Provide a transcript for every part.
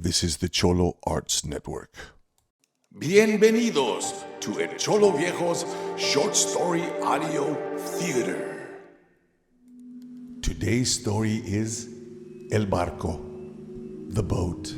This is the Cholo Arts Network. Bienvenidos to El Cholo Viejo's Short Story Audio Theater. Today's story is El Barco, the boat.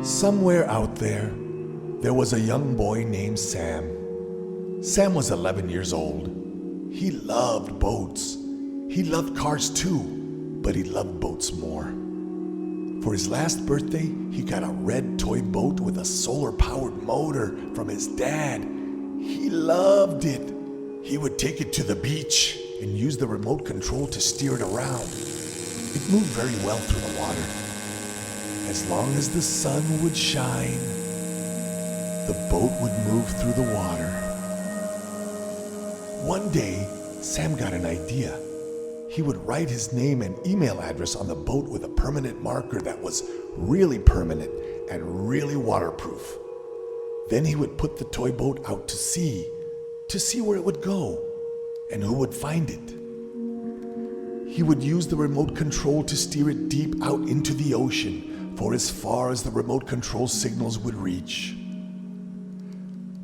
Somewhere out there was a young boy named Sam. Sam was 11 years old. He loved boats. He loved cars too, but he loved boats more. For his last birthday, he got a red toy boat with a solar-powered motor from his dad. He loved it. He would take it to the beach and use the remote control to steer it around. It moved very well through the water. As long as the sun would shine, the boat would move through the water. One day, Sam got an idea. He would write his name and email address on the boat with a permanent marker that was really permanent and really waterproof. Then he would put the toy boat out to sea where it would go and who would find it. He would use the remote control to steer it deep out into the ocean for as far as the remote control signals would reach.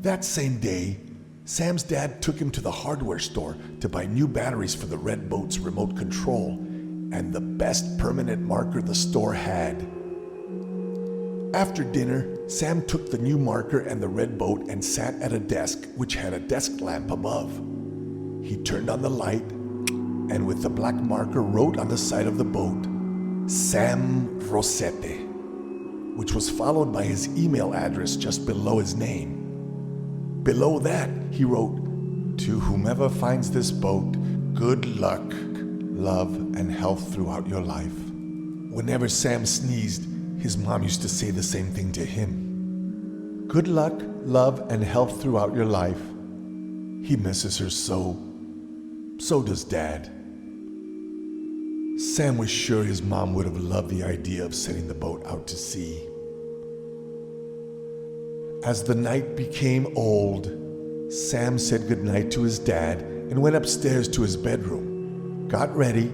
That same day, Sam's dad took him to the hardware store to buy new batteries for the red boat's remote control and the best permanent marker the store had. After dinner, Sam took the new marker and the red boat and sat at a desk which had a desk lamp above. He turned on the light and with the black marker wrote on the side of the boat, Sam Rosette, which was followed by his email address just below his name. Below that, he wrote, "To whomever finds this boat, good luck, love, and health throughout your life." Whenever Sam sneezed, his mom used to say the same thing to him. Good luck, love, and health throughout your life. He misses her so. So does Dad. Sam was sure his mom would have loved the idea of sending the boat out to sea. As the night became old, Sam said goodnight to his dad and went upstairs to his bedroom, got ready,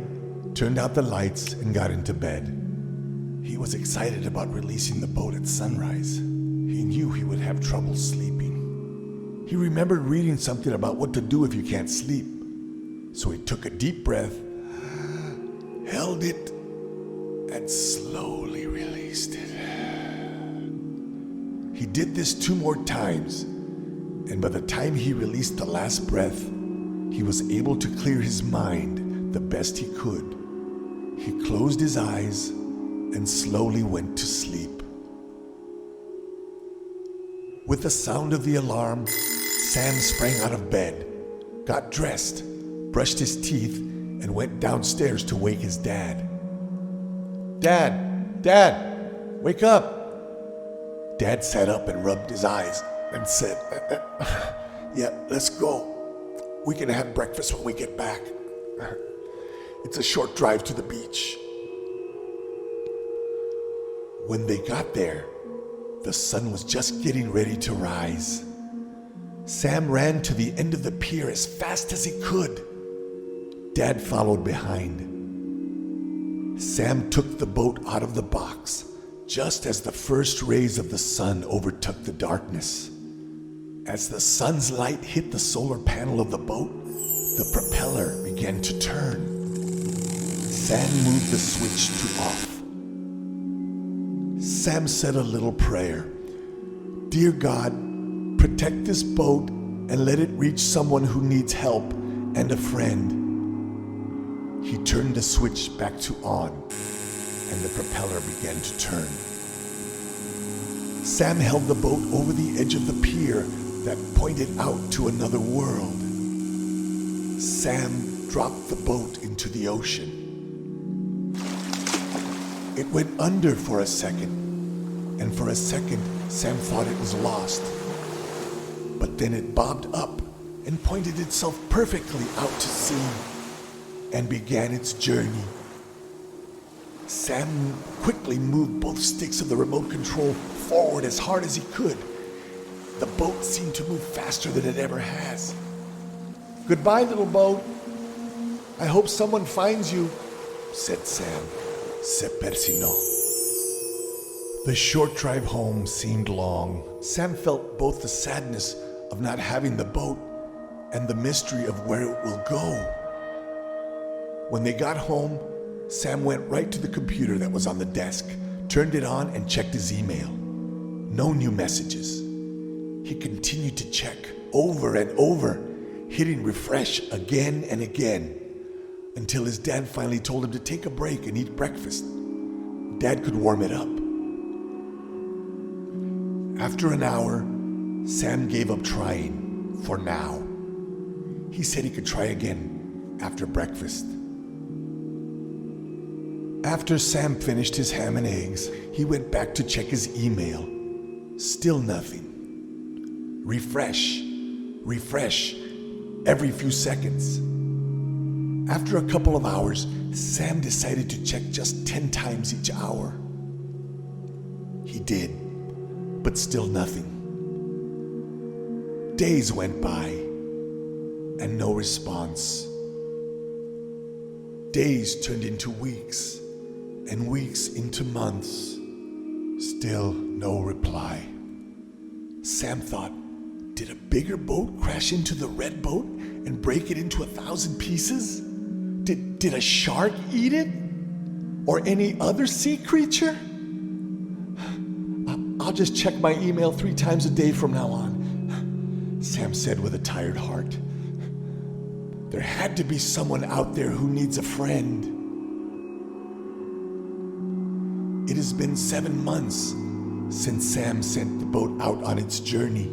turned out the lights, and got into bed. He was excited about releasing the boat at sunrise. He knew he would have trouble sleeping. He remembered reading something about what to do if you can't sleep. So he took a deep breath, held it, and slowly released it. He did this 2 more times, and by the time he released the last breath, he was able to clear his mind the best he could. He closed his eyes and slowly went to sleep. With the sound of the alarm, Sam sprang out of bed, got dressed, brushed his teeth, and went downstairs to wake his dad. Dad, wake up!" Dad sat up and rubbed his eyes and said, "Yeah, let's go. We can have breakfast when we get back. It's a short drive to the beach." When they got there, the sun was just getting ready to rise. Sam ran to the end of the pier as fast as he could. Dad followed behind. Sam took the boat out of the box just as the first rays of the sun overtook the darkness. As the sun's light hit the solar panel of the boat, the propeller began to turn. Sam moved the switch to off. Sam said a little prayer. "Dear God, protect this boat and let it reach someone who needs help and a friend." He turned the switch back to on, and the propeller began to turn. Sam held the boat over the edge of the pier that pointed out to another world. Sam dropped the boat into the ocean. It went under for a second, and for a second Sam thought it was lost. But then it bobbed up and pointed itself perfectly out to sea and began its journey. Sam quickly moved both sticks of the remote control forward as hard as he could. The boat seemed to move faster than it ever has. "Goodbye, little boat. I hope someone finds you," said Sam. Se persinó. The short drive home seemed long. Sam felt both the sadness of not having the boat and the mystery of where it will go. When they got home, Sam went right to the computer that was on the desk, turned it on, and checked his email. No new messages. He continued to check over and over, hitting refresh again and again, until his dad finally told him to take a break and eat breakfast. Dad could warm it up. After an hour, Sam gave up trying, for now. He said he could try again after breakfast. After Sam finished his ham and eggs, he went back to check his email. Still nothing. Refresh, every few seconds. After a couple of hours, Sam decided to check just 10 times each hour. He did, but still nothing. Days went by, and no response. Days turned into weeks, and weeks into months. Still no reply. Sam thought, did a bigger boat crash into the red boat and break it into 1,000 pieces? Did a shark eat it? Or any other sea creature? I'll just check my email 3 times a day from now on, Sam said with a tired heart. There had to be someone out there who needs a friend. It has been 7 months since Sam sent the boat out on its journey,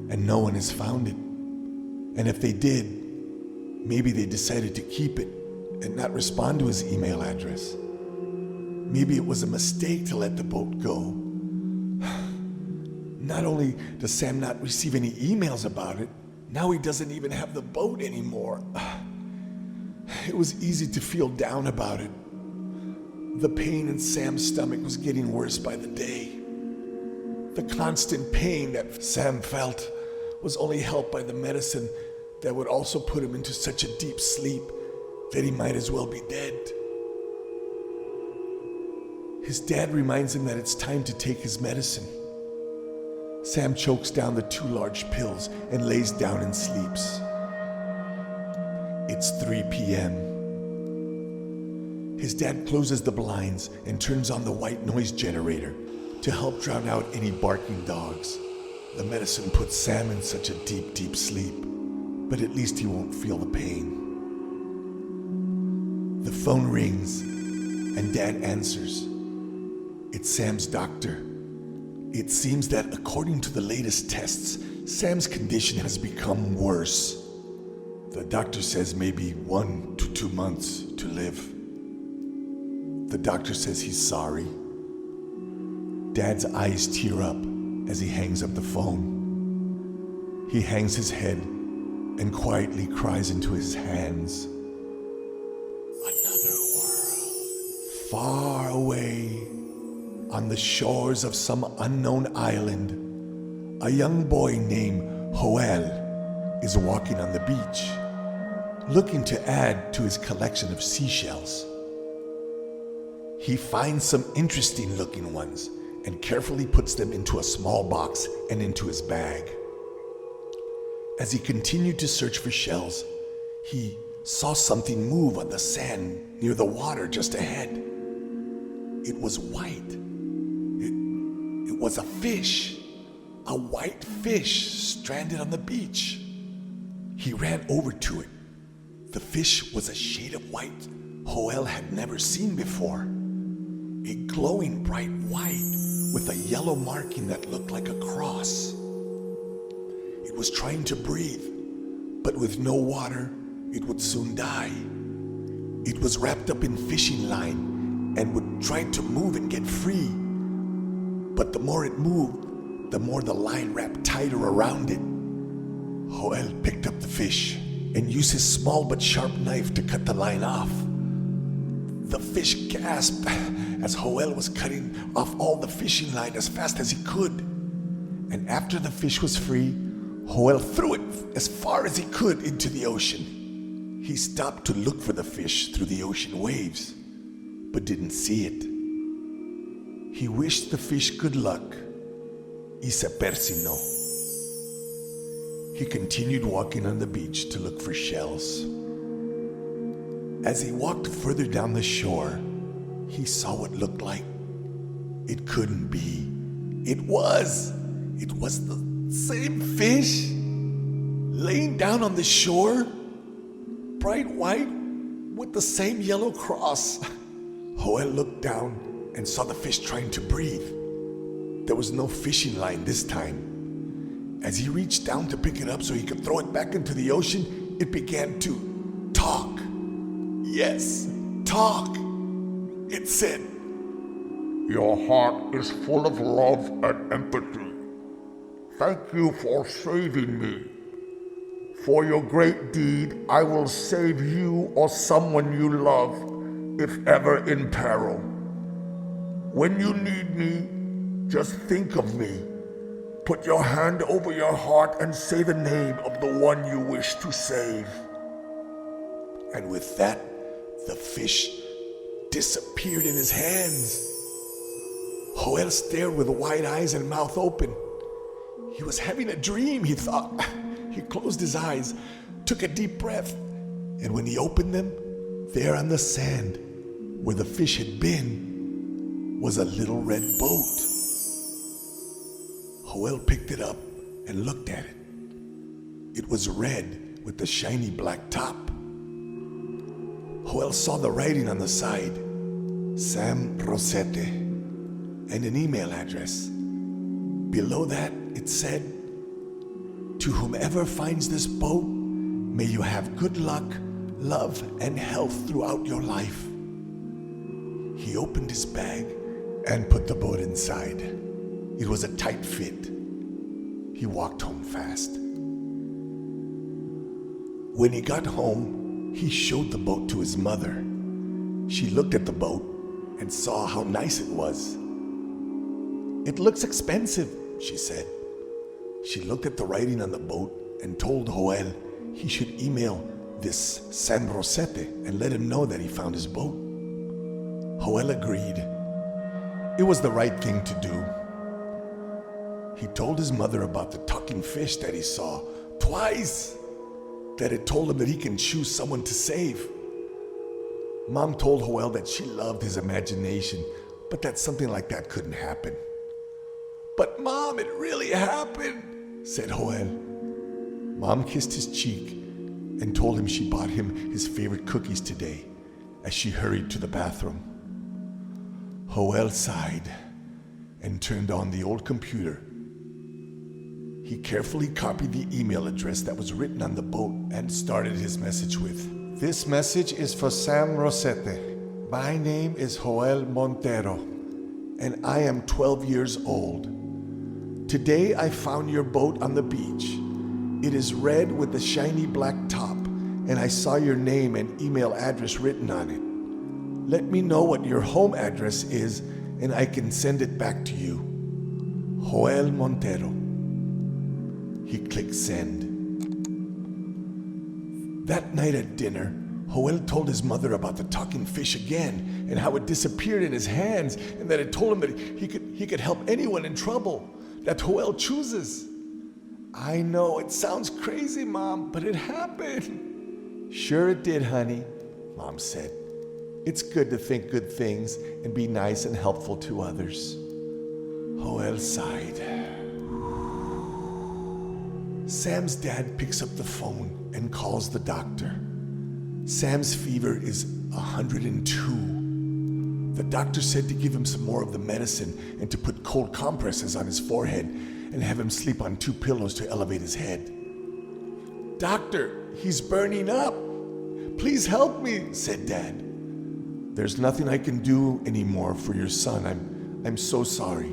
and no one has found it. And if they did, maybe they decided to keep it and not respond to his email address. Maybe it was a mistake to let the boat go. Not only does Sam not receive any emails about it, now he doesn't even have the boat anymore. It was easy to feel down about it. The pain in Sam's stomach was getting worse by the day. The constant pain that Sam felt was only helped by the medicine that would also put him into such a deep sleep that he might as well be dead. His dad reminds him that it's time to take his medicine. Sam chokes down the 2 large pills and lays down and sleeps. It's 3 p.m. His dad closes the blinds and turns on the white noise generator to help drown out any barking dogs. The medicine puts Sam in such a deep, deep sleep, but at least he won't feel the pain. The phone rings and Dad answers. It's Sam's doctor. It seems that according to the latest tests, Sam's condition has become worse. The doctor says maybe 1 to 2 months to live. The doctor says he's sorry. Dad's eyes tear up as he hangs up the phone. He hangs his head and quietly cries into his hands. Another world. Far away, on the shores of some unknown island, a young boy named Joel is walking on the beach, looking to add to his collection of seashells. He finds some interesting looking ones and carefully puts them into a small box and into his bag. As he continued to search for shells, he saw something move on the sand near the water just ahead. It was white. It was a fish, a white fish stranded on the beach. He ran over to it. The fish was a shade of white Joel had never seen before. A glowing bright white with a yellow marking that looked like a cross. It was trying to breathe, but with no water, it would soon die. It was wrapped up in fishing line and would try to move and get free. But the more it moved, the more the line wrapped tighter around it. Joel picked up the fish and used his small but sharp knife to cut the line off. The fish gasped as Joel was cutting off all the fishing line as fast as he could. And after the fish was free, Joel threw it as far as he could into the ocean. He stopped to look for the fish through the ocean waves, but didn't see it. He wished the fish good luck. Y se persinó. He continued walking on the beach to look for shells. As he walked further down the shore, he saw what looked like. It couldn't be. It was. It was the same fish laying down on the shore, bright white with the same yellow cross. Joel looked down and saw the fish trying to breathe. There was no fishing line this time. As he reached down to pick it up so he could throw it back into the ocean, it began to talk. Yes, talk. It said, "Your heart is full of love and empathy. Thank you for saving me. For your great deed, I will save you or someone you love, if ever in peril. When you need me, just think of me. Put your hand over your heart and say the name of the one you wish to save." And with that, the fish disappeared in his hands. Joel stared with wide eyes and mouth open. He was having a dream, he thought. He closed his eyes, took a deep breath, and when he opened them, there on the sand, where the fish had been, was a little red boat. Joel picked it up and looked at it. It was red with the shiny black top. Joel saw the writing on the side, Sam Rosete, and an email address. Below that, it said, "To whomever finds this boat, may you have good luck, love, and health throughout your life." He opened his bag and put the boat inside. It was a tight fit. He walked home fast. When he got home, he showed the boat to his mother. She looked at the boat and saw how nice it was. "It looks expensive," she said. She looked at the writing on the boat and told Joel he should email this San Rosete and let him know that he found his boat. Joel agreed. It was the right thing to do. He told his mother about the talking fish that he saw twice, that it told him that he can choose someone to save. Mom told Joel that she loved his imagination, but that something like that couldn't happen. "But Mom, it really happened," said Joel. Mom kissed his cheek and told him she bought him his favorite cookies today as she hurried to the bathroom. Joel sighed and turned on the old computer. He carefully copied the email address that was written on the boat and started his message with, "This message is for Sam Rosete. My name is Joel Montero, and I am 12 years old. Today I found your boat on the beach. It is red with the shiny black top, and I saw your name and email address written on it. Let me know what your home address is, and I can send it back to you. Joel Montero." He clicked send. That night at dinner, Joel told his mother about the talking fish again and how it disappeared in his hands and that it told him that he could help anyone in trouble that Joel chooses. "I know, it sounds crazy, Mom, but it happened." "Sure it did, honey," Mom said. "It's good to think good things and be nice and helpful to others." Joel sighed. Sam's dad picks up the phone and calls the doctor. Sam's fever is 102. The doctor said to give him some more of the medicine and to put cold compresses on his forehead and have him sleep on 2 pillows to elevate his head. "Doctor, he's burning up. Please help me," said Dad. "There's nothing I can do anymore for your son. I'm so sorry.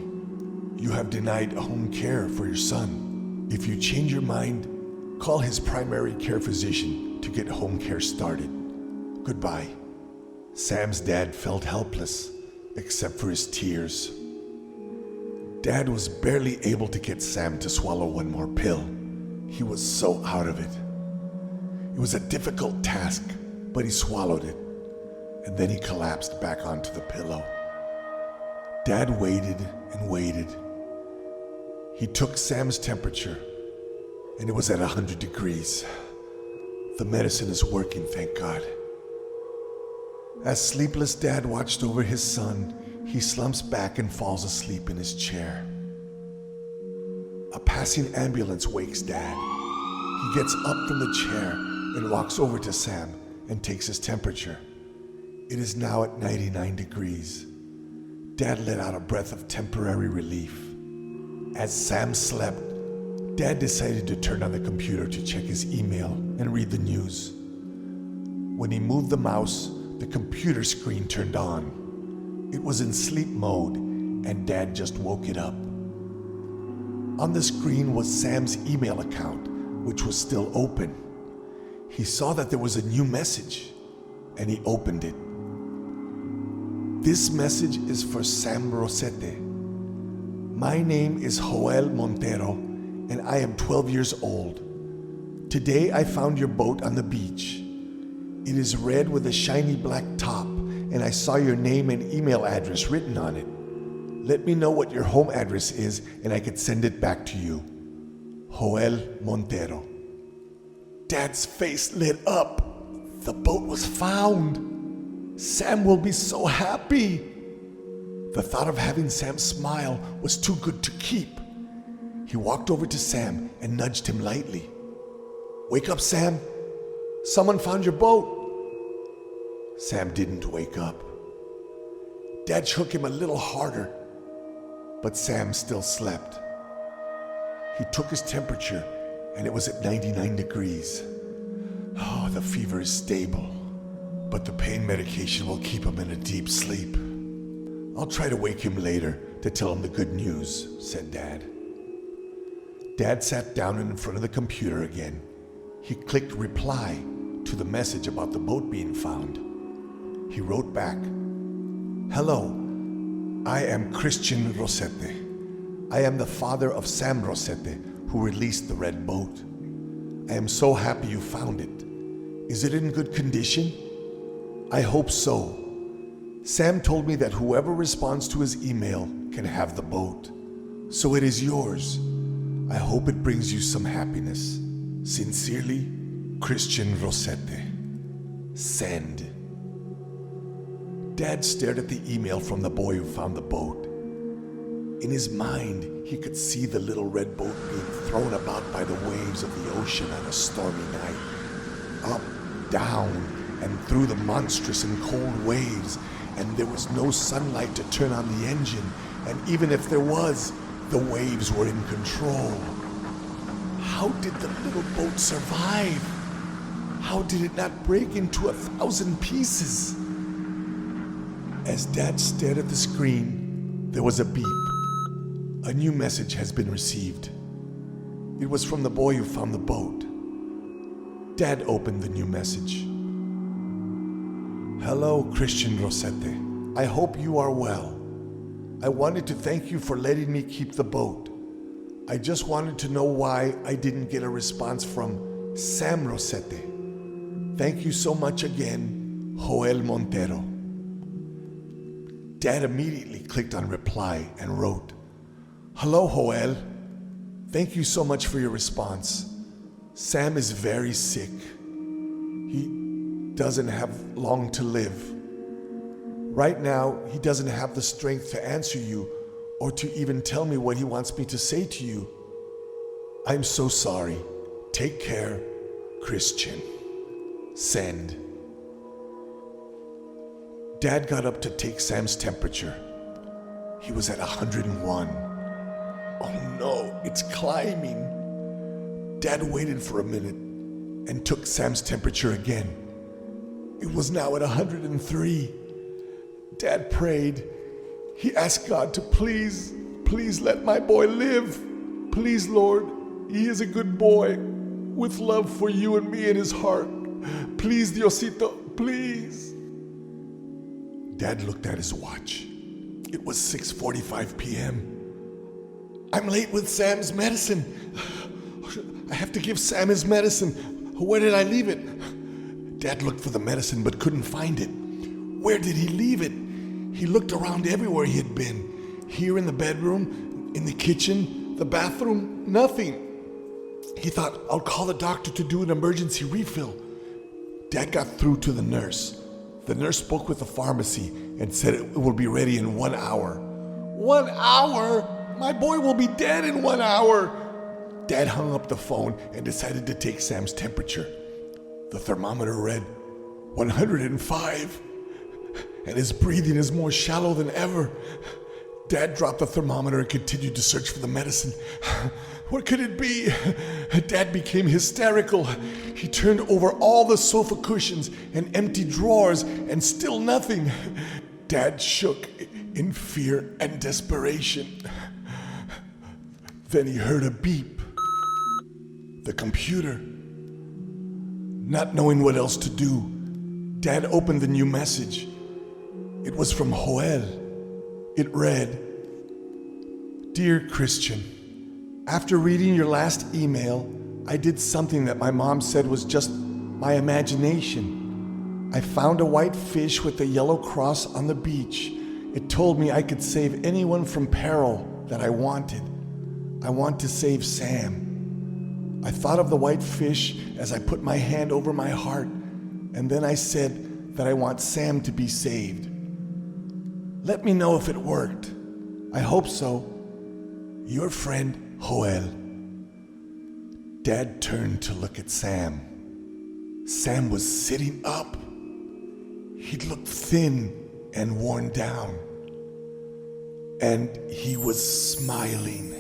You have denied home care for your son. If you change your mind, call his primary care physician to get home care started. Goodbye." Sam's dad felt helpless, except for his tears. Dad was barely able to get Sam to swallow one more pill. He was so out of it. It was a difficult task, but he swallowed it, and then he collapsed back onto the pillow. Dad waited and waited. He took Sam's temperature, and it was at 100 degrees. The medicine is working, thank God. As sleepless Dad watched over his son, he slumps back and falls asleep in his chair. A passing ambulance wakes Dad. He gets up from the chair and walks over to Sam and takes his temperature. It is now at 99 degrees. Dad let out a breath of temporary relief. As Sam slept, Dad decided to turn on the computer to check his email and read the news. When he moved the mouse, the computer screen turned on. It was in sleep mode, and Dad just woke it up. On the screen was Sam's email account, which was still open. He saw that there was a new message, and he opened it. This message is for Sam Rosete. My name is Joel Montero, and I am 12 years old. Today I found your boat on the beach. It is red with a shiny black top, and I saw your name and email address written on it. Let me know what your home address is, and I could send it back to you. Joel Montero. Dad's face lit up. The boat was found. Sam will be so happy. The thought of having Sam smile was too good to keep. He walked over to Sam and nudged him lightly. Wake up, Sam. Someone found your boat. Sam didn't wake up. Dad shook him a little harder, but Sam still slept. He took his temperature, and it was at 99 degrees. Oh, the fever is stable, but the pain medication will keep him in a deep sleep. I'll try to wake him later to tell him the good news, said Dad. Dad sat down in front of the computer again. He clicked reply to the message about the boat being found. He wrote back, Hello, I am Christian Rosete. I am the father of Sam Rosete, who released the red boat. I am so happy you found it. Is it in good condition? I hope so. Sam told me that whoever responds to his email can have the boat. So it is yours. I hope it brings you some happiness. Sincerely, Christian Rosete. Send. Dad stared at the email from the boy who found the boat. In his mind, he could see the little red boat being thrown about by the waves of the ocean on a stormy night. Up, down, and through the monstrous and cold waves, and there was no sunlight to turn on the engine, and even if there was, the waves were in control. How did the little boat survive? How did it not break into 1,000 pieces? As Dad stared at the screen, there was a beep. A new message has been received. It was from the boy who found the boat. Dad opened the new message. Hello, Christian Rosete. I hope you are well. I wanted to thank you for letting me keep the boat. I just wanted to know why I didn't get a response from Sam Rosete. Thank you so much again, Joel Montero. Dad immediately clicked on reply and wrote, Hello, Joel. Thank you so much for your response. Sam is very sick. He doesn't have long to live. Right now, he doesn't have the strength to answer you or to even tell me what he wants me to say to you. I'm so sorry. Take care, Christian. Send. Dad got up to take Sam's temperature. He was at 101. Oh no, it's climbing. Dad waited for a minute and took Sam's temperature again. It was now at 103. Dad prayed. He asked God to please let my boy live. Please, Lord, he is a good boy with love for you and me in his heart. Please, Diosito, please. Dad looked at his watch. It was 6:45 p.m. I'm late with Sam's medicine. I have to give Sam his medicine. Where did I leave it? Dad looked for the medicine but couldn't find it. Where did he leave it? He looked around everywhere he had been. Here in the bedroom, in the kitchen, the bathroom, nothing. He thought, I'll call the doctor to do an emergency refill. Dad got through to the nurse. The nurse spoke with the pharmacy and said it will be ready in 1 hour. 1 hour? My boy will be dead in 1 hour. Dad hung up the phone and decided to take Sam's temperature. The thermometer read 105, and his breathing is more shallow than ever. Dad dropped the thermometer and continued to search for the medicine. What could it be? Dad became hysterical. He turned over all the sofa cushions and empty drawers, and still nothing. Dad shook in fear and desperation. Then he heard a beep. The computer. Not knowing what else to do, Dad opened the new message. It was from Joel. It read, Dear Christian, after reading your last email, I did something that my mom said was just my imagination. I found a white fish with a yellow cross on the beach. It told me I could save anyone from peril that I wanted. I want to save Sam. I thought of the white fish as I put my hand over my heart, and then I said that I want Sam to be saved. Let me know if it worked. I hope so. Your friend, Joel. Dad turned to look at Sam. Sam was sitting up. He looked thin and worn down. And he was smiling.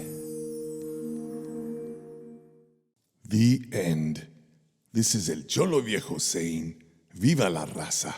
The end. This is El Cholo Viejo saying, Viva la raza.